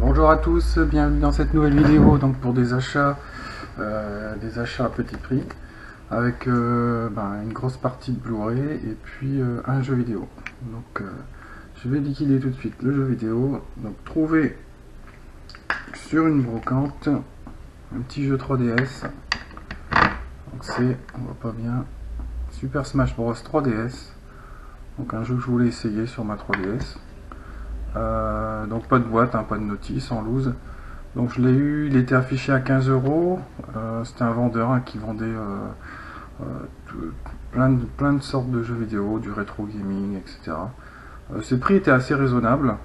Bonjour à tous, bienvenue dans cette nouvelle vidéo donc pour des achats à petit prix avec une grosse partie de Blu-ray et puis un jeu vidéo. Donc je vais liquider tout de suite le jeu vidéo. Donc trouver sur une brocante un petit jeu 3DS. Donc c'est, on voit pas bien, Super Smash Bros 3DS. Donc un jeu que je voulais essayer sur ma 3DS. Donc pas de boîte, pas de notice, en loose. Donc je l'ai eu, il était affiché à 15 euros. C'était un vendeur qui vendait plein de sortes de jeux vidéo, du rétro gaming, etc. Ses prix étaient assez raisonnables.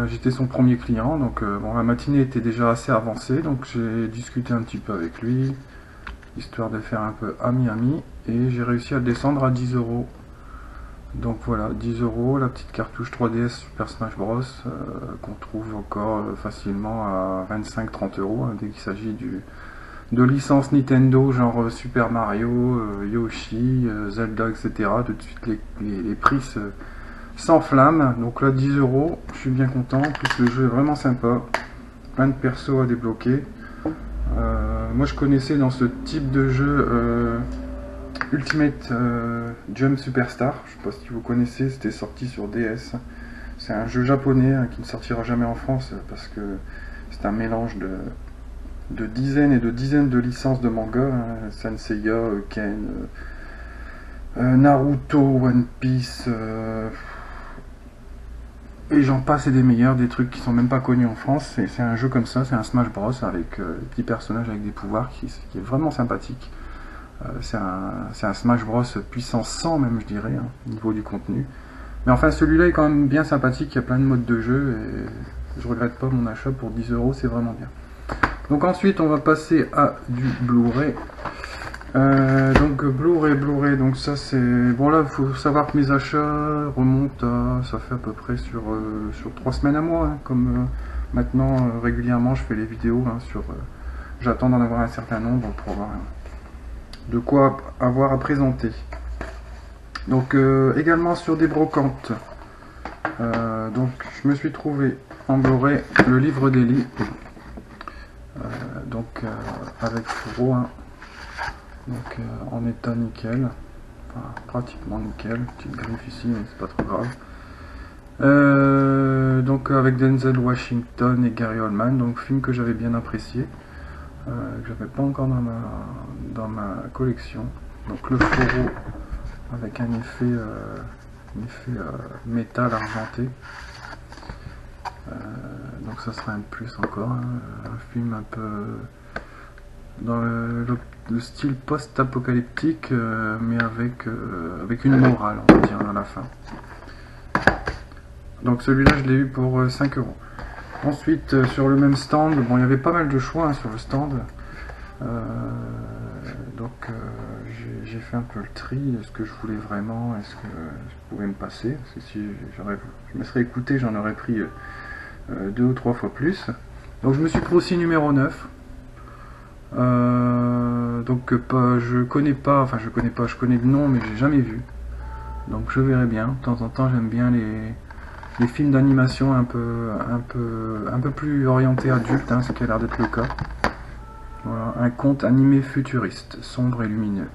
J'étais son premier client, donc la matinée était déjà assez avancée, donc j'ai discuté un petit peu avec lui, histoire de faire un peu ami-ami, et j'ai réussi à le descendre à 10 euros. Donc voilà, 10 euros, la petite cartouche 3DS Super Smash Bros qu'on trouve encore facilement à 25-30 euros dès qu'il s'agit de licences Nintendo genre Super Mario, Yoshi, Zelda, etc. Tout de suite les prix s'enflamment. Donc là 10 euros, je suis bien content. En plus le jeu est vraiment sympa, plein de persos à débloquer. Moi je connaissais dans ce type de jeu Ultimate Jump Superstar, je sais pas si vous connaissez, c'était sorti sur DS. C'est un jeu japonais qui ne sortira jamais en France parce que c'est un mélange de dizaines et de dizaines de licences de manga, Senseiya, Ken, Naruto, One Piece, et j'en passe et des meilleurs, des trucs qui sont même pas connus en France. C'est un jeu comme ça, c'est un Smash Bros avec des petits personnages avec des pouvoirs qui est vraiment sympathique. C'est un Smash Bros puissance 100 même, je dirais, au niveau du contenu. Mais enfin celui-là est quand même bien sympathique, il y a plein de modes de jeu et je regrette pas mon achat pour 10 euros, c'est vraiment bien. Donc ensuite on va passer à du Blu-ray. Donc Blu-ray, donc ça c'est... Bon là il faut savoir que mes achats remontent à... Ça fait à peu près sur 3 semaines à moi, comme maintenant régulièrement je fais les vidéos sur... J'attends d'en avoir un certain nombre pour avoir de quoi avoir à présenter. Donc également sur des brocantes. Donc je me suis trouvé en Blu-ray le livre d'Eli. Avec fourreau, donc en état nickel, enfin pratiquement nickel, petite griffe ici mais c'est pas trop grave. Donc avec Denzel Washington et Gary Oldman, donc film que j'avais bien apprécié. Que j'avais pas encore dans ma collection. Donc le fourreau avec un effet métal argenté. Donc ça sera un plus encore, un film un peu dans le style post-apocalyptique, mais avec une morale, on va dire, à la fin. Donc celui-là je l'ai eu pour 5 euros. Ensuite, sur le même stand, bon, il y avait pas mal de choix sur le stand. J'ai fait un peu le tri de ce que je voulais vraiment, est-ce que je pouvais me passer. Parce que si je me serais écouté, j'en aurais pris 2 ou 3 fois plus. Donc je me suis pris aussi numéro 9. Je connais le nom, mais j'ai jamais vu. Donc je verrai bien. De temps en temps, j'aime bien les films d'animation un peu plus orientés adultes, ce qui a l'air d'être le cas. Voilà, un conte animé futuriste, sombre et lumineux.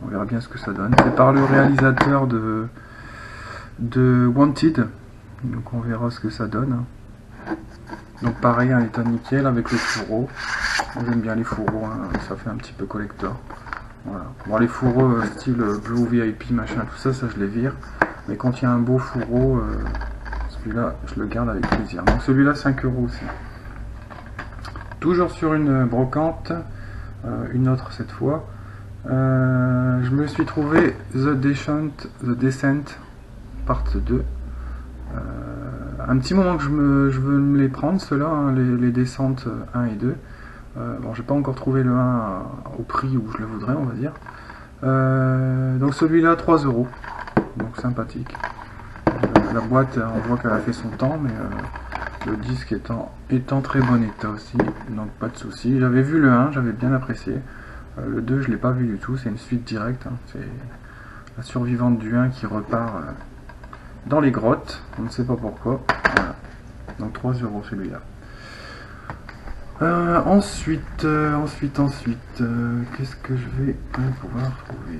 On verra bien ce que ça donne. C'est par le réalisateur de Wanted, donc on verra ce que ça donne. Donc pareil, un état nickel avec le fourreau. J'aime bien les fourreaux, ça fait un petit peu collector. Voilà. Bon, les fourreaux style Blue VIP, machin, tout ça, je les vire. Mais quand il y a un beau fourreau, celui-là, je le garde avec plaisir. Donc celui-là, 5 euros aussi. Toujours sur une brocante, une autre cette fois. Je me suis trouvé The Descent Part 2. Un petit moment que je veux me les prendre, ceux-là, les descentes 1 et 2. Bon, j'ai pas encore trouvé le 1 au prix où je le voudrais, on va dire. Donc celui-là, 3 euros. Donc sympathique. La boîte, on voit qu'elle a fait son temps, mais le disque étant très bon état aussi, donc pas de souci. J'avais vu le 1, j'avais bien apprécié. Le 2, je l'ai pas vu du tout, c'est une suite directe. C'est la survivante du 1 qui repart dans les grottes, on ne sait pas pourquoi. Voilà. Donc 3 € celui-là. Ensuite, qu'est-ce que je vais pouvoir trouver?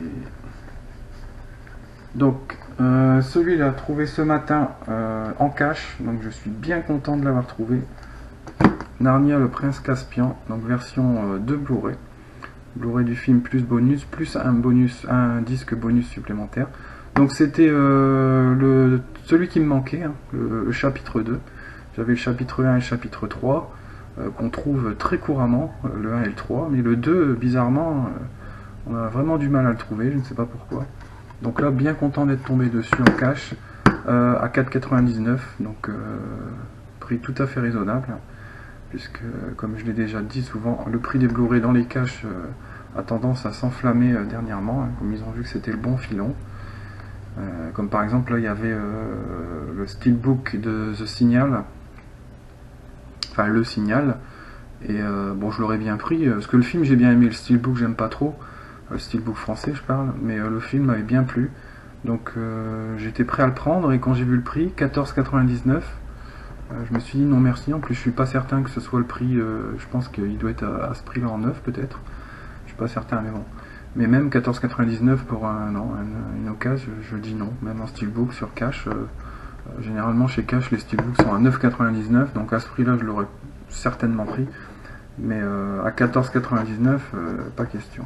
Donc, celui-là, trouvé ce matin en cash, donc je suis bien content de l'avoir trouvé. Narnia le Prince Caspian, donc version 2 Blu-ray. Blu-ray du film plus bonus, plus un disque bonus supplémentaire. Donc c'était celui qui me manquait, hein, le chapitre 2. J'avais le chapitre 1 et le chapitre 3, qu'on trouve très couramment, le 1 et le 3, mais le 2, bizarrement, on a vraiment du mal à le trouver, je ne sais pas pourquoi. Donc là, bien content d'être tombé dessus en cash, à 4,99, donc prix tout à fait raisonnable, puisque, comme je l'ai déjà dit souvent, le prix des Blu-ray dans les caches a tendance à s'enflammer dernièrement, hein, comme ils ont vu que c'était le bon filon. Comme par exemple, là, il y avait le steelbook de The Signal, enfin le Signal, et bon, je l'aurais bien pris, parce que le film, j'ai bien aimé, le steelbook, j'aime pas trop, le steelbook français, je parle, mais le film m'avait bien plu, donc j'étais prêt à le prendre, et quand j'ai vu le prix, 14,99, je me suis dit non merci. En plus, je suis pas certain que ce soit le prix, je pense qu'il doit être à ce prix-là en neuf, peut-être, je suis pas certain, mais bon. Mais même 14,99 pour une occasion, je dis non. Même en steelbook sur cash, généralement chez cash les steelbooks sont à 9,99, donc à ce prix-là je l'aurais certainement pris. Mais à 14,99, pas question.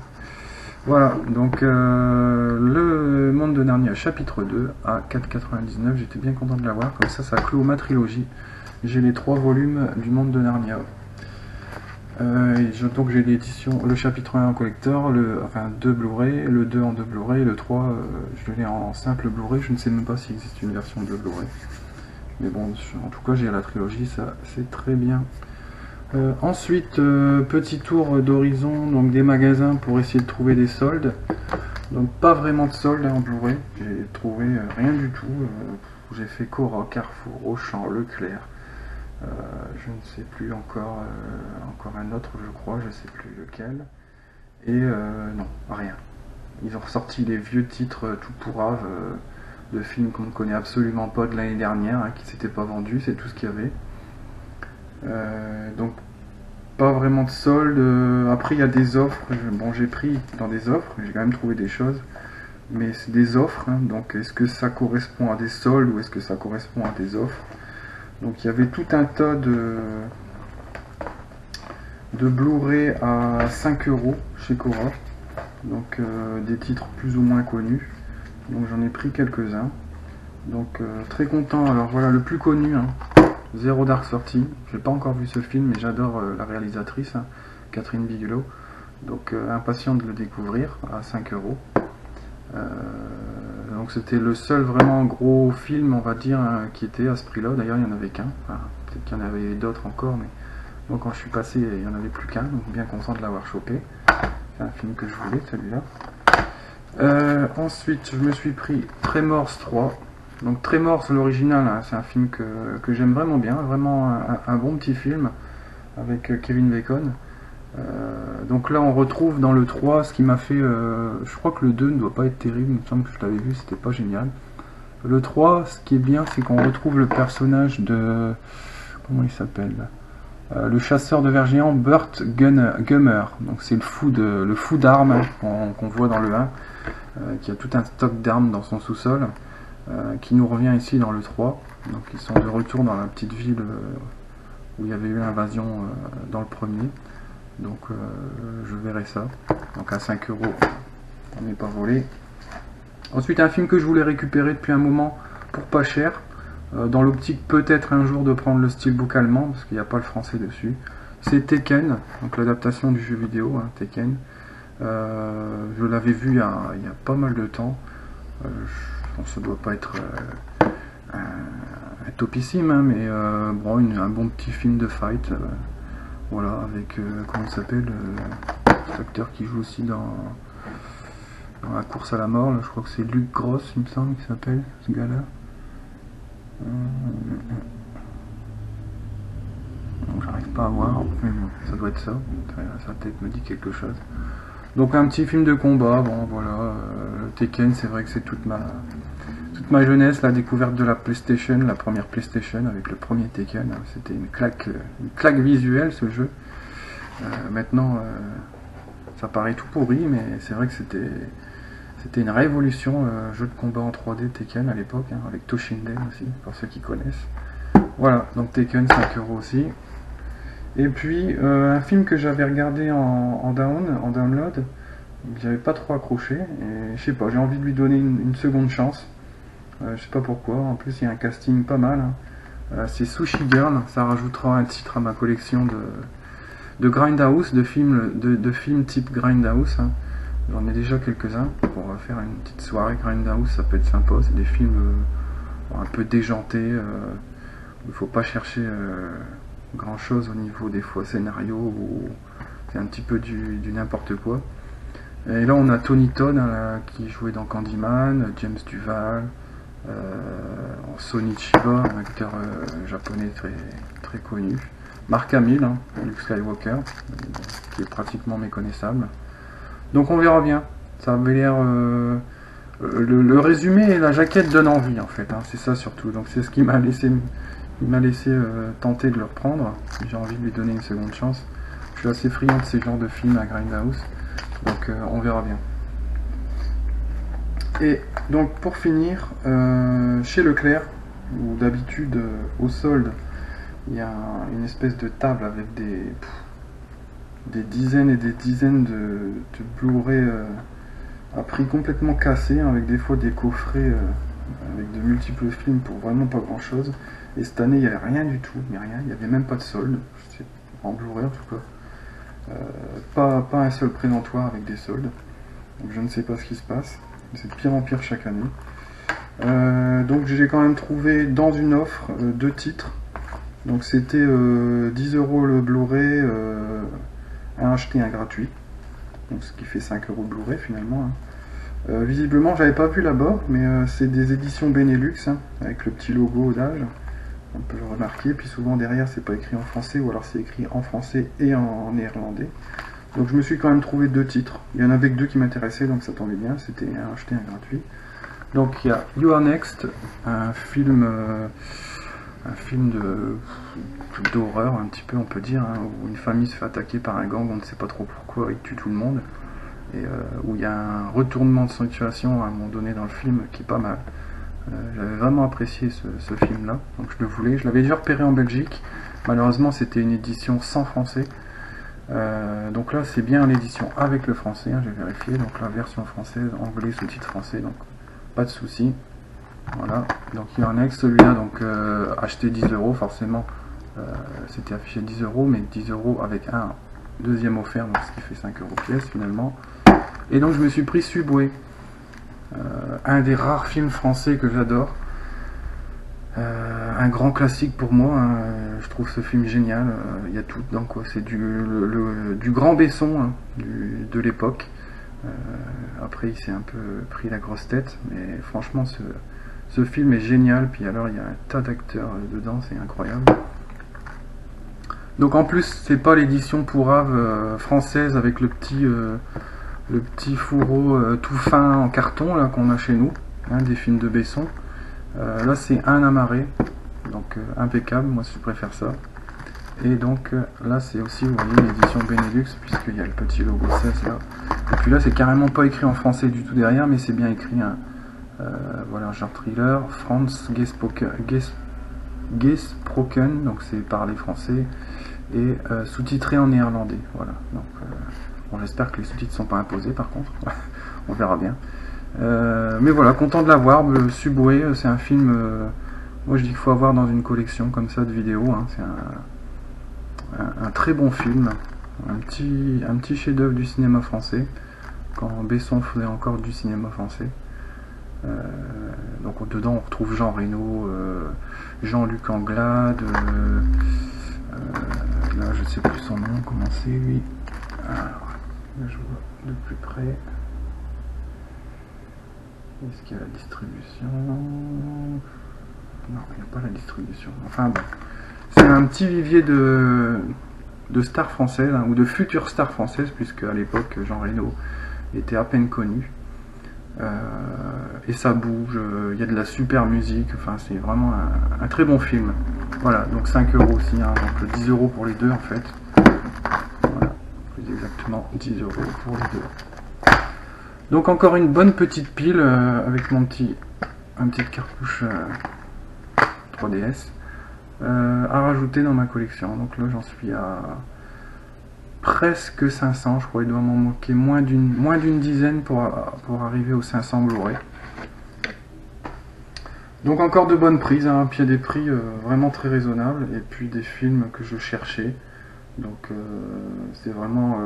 Voilà, donc le Monde de Narnia chapitre 2 à 4,99, j'étais bien content de l'avoir. Comme ça clôt ma trilogie. J'ai les 3 volumes du Monde de Narnia. Donc j'ai l'édition, le chapitre 1 en collector, enfin 2 Blu-ray, le 2 en 2 Blu-ray, le 3 je l'ai en simple Blu-ray, je ne sais même pas s'il existe une version de Blu-ray. Mais bon, en tout cas j'ai la trilogie, ça c'est très bien. Ensuite, petit tour d'horizon, donc des magasins pour essayer de trouver des soldes. Donc pas vraiment de soldes en Blu-ray, j'ai trouvé rien du tout. J'ai fait Cora, Carrefour, Auchan, Leclerc. Je ne sais plus encore un autre, je crois, je ne sais plus lequel. Et non, rien. Ils ont ressorti les vieux titres tout pourraves de films qu'on ne connaît absolument pas de l'année dernière, hein, qui ne s'étaient pas vendus, c'est tout ce qu'il y avait. Donc pas vraiment de solde. Après il y a des offres, bon j'ai pris dans des offres, j'ai quand même trouvé des choses. Mais c'est des offres, hein, donc est-ce que ça correspond à des soldes ou est-ce que ça correspond à des offres? Donc il y avait tout un tas de Blu-ray à 5 € chez Cora, donc des titres plus ou moins connus, donc j'en ai pris quelques-uns, donc très content. Alors voilà le plus connu, hein, Zero Dark Thirty, j'ai pas encore vu ce film mais j'adore la réalisatrice, hein, Catherine Bigelow, donc impatient de le découvrir à 5 €. Donc c'était le seul vraiment gros film, on va dire, hein, qui était à ce prix-là. D'ailleurs, il n'y en avait qu'un. Enfin, peut-être qu'il y en avait d'autres encore, mais donc quand je suis passé, il n'y en avait plus qu'un. Donc bien content de l'avoir chopé. C'est un film que je voulais, celui-là. Ensuite, je me suis pris Tremors 3. Donc Tremors, l'original, hein, c'est un film que j'aime vraiment bien. Vraiment un bon petit film avec Kevin Bacon. Donc là on retrouve dans le 3 ce qui m'a fait, je crois que le 2 ne doit pas être terrible, il me semble que je l'avais vu, c'était pas génial. Le 3, ce qui est bien, c'est qu'on retrouve le personnage de, comment il s'appelle, le chasseur de vers géants, Burt Gummer. Donc c'est le fou d'armes, hein, qu'on voit dans le 1, qui a tout un stock d'armes dans son sous-sol, qui nous revient ici dans le 3. Donc ils sont de retour dans la petite ville où il y avait eu l'invasion dans le premier. Donc je verrai ça. Donc à 5 €, on n'est pas volé. Ensuite, un film que je voulais récupérer depuis un moment pour pas cher, dans l'optique peut-être un jour de prendre le steelbook allemand, parce qu'il n'y a pas le français dessus. C'est Tekken, donc l'adaptation du jeu vidéo, hein, Tekken. Je l'avais vu il y a pas mal de temps. Je pense que ça doit pas être un topissime, hein, mais bon, un bon petit film de fight. Voilà, avec, comment il s'appelle, cet acteur qui joue aussi dans la course à la mort, là, je crois que c'est Luc Gross, il me semble qu'il s'appelle, ce gars-là. J'arrive pas à voir, mais bon, ça doit être ça, sa tête me dit quelque chose. Donc un petit film de combat, bon voilà, Tekken, c'est vrai que c'est toute toute ma jeunesse, la découverte de la PlayStation, la première PlayStation avec le premier Tekken, c'était une claque visuelle ce jeu. Maintenant, ça paraît tout pourri, mais c'est vrai que c'était une révolution, jeu de combat en 3D Tekken à l'époque, hein, avec Toshinden aussi, pour ceux qui connaissent. Voilà, donc Tekken 5 € aussi. Et puis un film que j'avais regardé en download, j'avais pas trop accroché, et je sais pas, j'ai envie de lui donner une seconde chance. Je sais pas pourquoi, en plus il y a un casting pas mal, hein. C'est Sushi Girl, ça rajoutera un titre à ma collection de Grindhouse, de films type Grindhouse, hein. J'en ai déjà quelques-uns pour faire une petite soirée Grindhouse, ça peut être sympa. C'est des films un peu déjantés, il ne faut pas chercher grand chose au niveau des fois scénario, ou c'est un petit peu du n'importe quoi. Et là on a Tony Todd, hein, qui jouait dans Candyman, James Duval, Sonny Chiba, un acteur japonais très connu, Mark Hamill, hein, Luke Skywalker, qui est pratiquement méconnaissable. Donc on verra bien. Ça avait l'air... le résumé et la jaquette donnent envie en fait, hein, c'est ça surtout. Donc c'est ce qui m'a laissé tenter de le reprendre. J'ai envie de lui donner une seconde chance. Je suis assez friand de ces genres de films à Grindhouse. Donc on verra bien. Et donc pour finir, chez Leclerc, où d'habitude au solde, il y a une espèce de table avec des dizaines et des dizaines de Blu-ray à prix complètement cassé, avec des fois des coffrets avec de multiples films pour vraiment pas grand chose. Et cette année il n'y avait rien du tout, mais rien, il n'y avait même pas de solde, en Blu-ray en tout cas. Pas un seul présentoir avec des soldes, donc je ne sais pas ce qui se passe, c'est de pire en pire chaque année. Donc j'ai quand même trouvé dans une offre deux titres, donc c'était 10 € le Blu-ray, un acheté, un gratuit, donc ce qui fait 5 € de Blu-ray finalement, hein. Visiblement j'avais pas vu là-bas, mais c'est des éditions Benelux, hein, avec le petit logo d'âge, on peut le remarquer, puis souvent derrière c'est pas écrit en français, ou alors c'est écrit en français et en néerlandais. Donc je me suis quand même trouvé deux titres, il y en avait que deux qui m'intéressaient, donc ça tombait bien, c'était un acheté, un gratuit. Donc il y a You Are Next, un film d'horreur un petit peu, on peut dire, hein, où une famille se fait attaquer par un gang, on ne sait pas trop pourquoi, il tue tout le monde, et où il y a un retournement de situation à un moment donné dans le film qui est pas mal. J'avais vraiment apprécié ce film là, donc je le voulais, je l'avais déjà repéré en Belgique, malheureusement c'était une édition sans français, donc là c'est bien l'édition avec le français, hein, j'ai vérifié, donc la version française, anglais, sous-titre français, donc pas de souci. Voilà, donc il y en a celui-là, donc acheté 10 € forcément, c'était affiché 10 €, mais 10 € avec un deuxième offert, donc ce qui fait 5 € pièce finalement. Et donc je me suis pris Subway, un des rares films français que j'adore, un grand classique pour moi, hein, je trouve ce film génial, il y a tout dedans quoi, c'est du grand Besson, hein, de l'époque. Après il s'est un peu pris la grosse tête, mais franchement ce film est génial, puis alors il y a un tas d'acteurs dedans, c'est incroyable. Donc en plus c'est pas l'édition pourrave française avec le petit fourreau tout fin en carton là qu'on a chez nous, hein, des films de Besson. Là c'est un amarré, donc impeccable, moi je préfère ça. Et donc là c'est aussi, vous voyez, l'édition Benelux, puisqu'il y a le petit logo 16 là. Et puis là c'est carrément pas écrit en français du tout derrière, mais c'est bien écrit, hein. Voilà, genre thriller, France Gesproken, donc c'est parler français, et sous-titré en néerlandais. Voilà, donc bon, j'espère que les sous-titres sont pas imposés par contre, on verra bien. Mais voilà, content de l'avoir. Subway, c'est un film, moi je dis qu'il faut avoir dans une collection comme ça de vidéos, hein. C'est un très bon film, un petit chef-d'œuvre du cinéma français, quand Besson faisait encore du cinéma français. Donc dedans on retrouve Jean Reno, Jean-Luc Anglade, là je sais plus son nom, comment c'est lui. Alors, là je vois de plus près. Est-ce qu'il y a la distribution? Non, il n'y a pas la distribution. Enfin bon, c'est un petit vivier de stars françaises, hein, ou de futures stars françaises, puisque à l'époque Jean Reno était à peine connu. et ça bouge, il y a de la super musique, enfin c'est vraiment un très bon film. Voilà, donc 5 € aussi, hein, donc 10 € pour les deux en fait. Voilà, plus exactement 10 € pour les deux. Donc encore une bonne petite pile avec un petit cartouche 3DS à rajouter dans ma collection. Donc là j'en suis à presque 500, je crois il doit m'en manquer moins d'une dizaine pour arriver aux 500 Blu-ray. Donc encore de bonnes prises, hein, puis il y a des prix vraiment très raisonnables, et puis des films que je cherchais. Donc c'est vraiment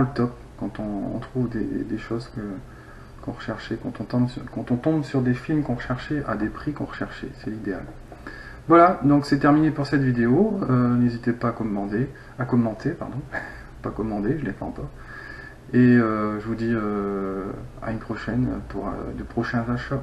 le top quand on trouve des choses qu'on recherchait, quand on tombe sur des films qu'on recherchait à des prix qu'on recherchait, c'est l'idéal. Voilà, donc c'est terminé pour cette vidéo. N'hésitez pas à commenter, pardon, pas commander, je l'ai fait encore. Et je vous dis à une prochaine pour de prochains achats.